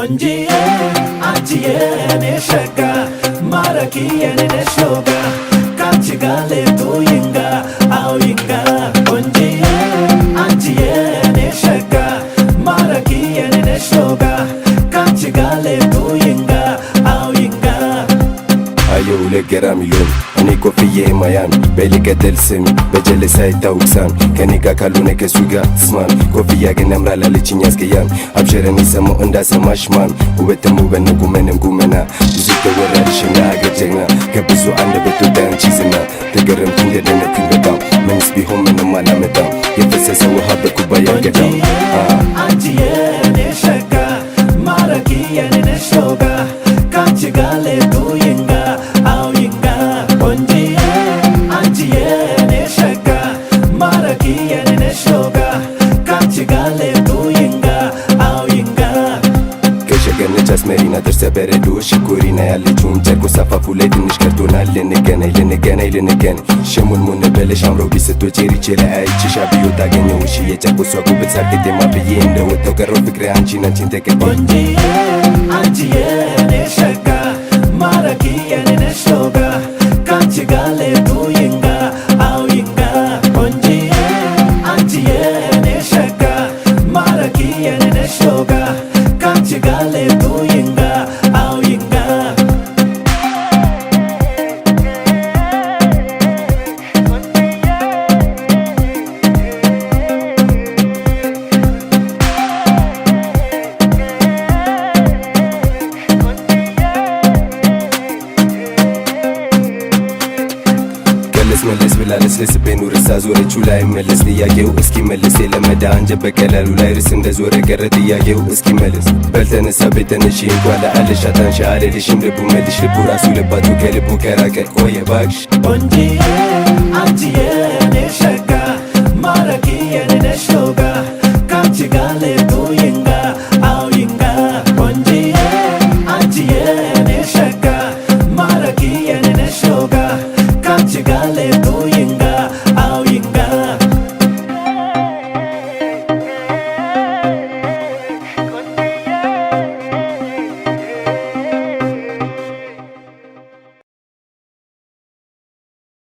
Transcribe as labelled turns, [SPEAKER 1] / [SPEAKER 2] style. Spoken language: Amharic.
[SPEAKER 1] ቆንጂዬ አንቺዬ የኔ ሸጋ ማራኪ የኔ ነሽ ሎጋ ካንቺ ጋር ሌቱ ይንጋ አው ይንጋ ቆንጂዬ አንቺዬ የኔ ሸጋ ማራኪ የኔ ነሽ ሎጋ ካንቺ ጋር ሌቱ ይንጋ አው ይንጋ
[SPEAKER 2] አየው ለገራሚ ሎሚ እኔ ኮፍዬ ማያሚ በሊቀጥል ስሚ በጀለሳ ይታውቅሳሚ ከኔ ጋር ካልሆነ ከሱ ጋር ትስማሚ ኮፍያ ግን ያምራል አለችኝ አስቀያሚ አብሸረን የሰማው እንዳሰማሽ ማሚ ውበትም ውበት ነው ጉመንም ጉመና ብዙ ተወራልሽ እንደ ሀገር ጀግና ከብዙ አንደበት ወጣ አንቺ ዝና ተገረምኩ እንደደነኩኝ በጣም ምንስ ቢሆን ምንም አላመጣም የፈሰሰ ውሃ በኩባያ ገዳም
[SPEAKER 1] አንቺዬ የኔ ሸጋ ማራኪ የኔ ነሽ ሎጋ ካንቺ ጋር ሌቱ ይንጋ አው ይንጋ ቆንጂዬ አንቺዬ የኔ ሸጋ ማራኪ የኔ ነሽ ሎጋ ካንቺ ጋር ሌቱ ይንጋ አው ይንጋ
[SPEAKER 2] ከሸገነች አስመሪና ጥርሰ በረዶ ሽኮሪና ያለችውም ጨርቆስ አፋፉ ላይ ትንሽ ቀርቶናል ልንገናኝ ሸሙንሙን በለሽ አምሮ ቢስቶች ሪቼ ላይ አይችሽ አብዮ ታገኘውሽ የጨርቆሷ ጉበት ሳርጌጤ ማብዬ እንደወጣው ቀረው ፍቅሬ አንቺን ተቀበል
[SPEAKER 1] ቆንጂዬ አንቺዬ የኔ ሸጋ ማራኪ የኔ ነሽ ሎጋ ካንቺ ጋር ሌቱ ይንጋ አው ይንጋ ቆንጂዬ አንቺዬ የኔ ሸጋ ማራኪ የኔ ነሽ ሎጋ ካንቺ ጋር ሌቱ ይንጋ አው ይንጋ
[SPEAKER 2] መለስ ብላ ለስለስ ቤኑ ርሳ ዞረችው ላይ መለስ ጥያቄው እስኪ መልስ የለመዳ አንጀት በቀላሉ ላይ ርስ እንደዞረ ቀረ ጥያቄው እስኪ መልስ በልተነሳ ቤተነሽ እንኳን ለአለሽ አታንሻ አልልሽም ልቡ መልሽ ልቡ ራሱ ልባቱ ከልቡ ከራቀ ቆየ ባክሽ
[SPEAKER 1] ቆንጂዬ አንቺዬ